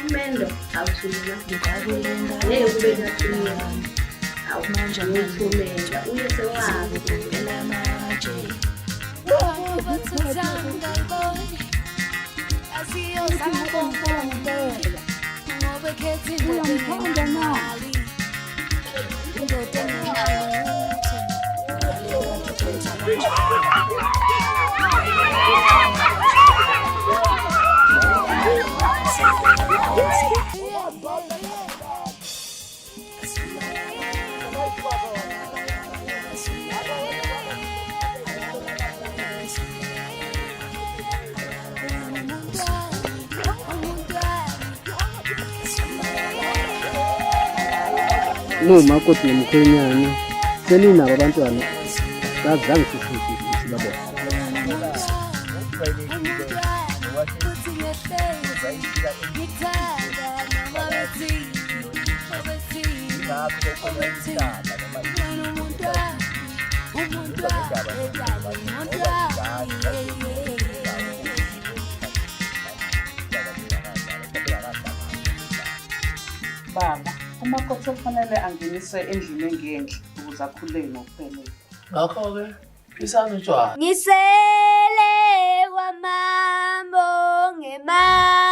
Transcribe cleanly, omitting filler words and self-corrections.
Umendo awuthulula ngeke kube nakuya awumanje ngithumela uyese wazi manje Nomakoti nomkhwenyana seninabo abantwana bazange sibabona. Baba, umakoti kufanele angeniswe endlini engenhle ukuze akhululeke ngokuphelele. Ngakho-ke isana utshwala Ngisele kwamambo ngemali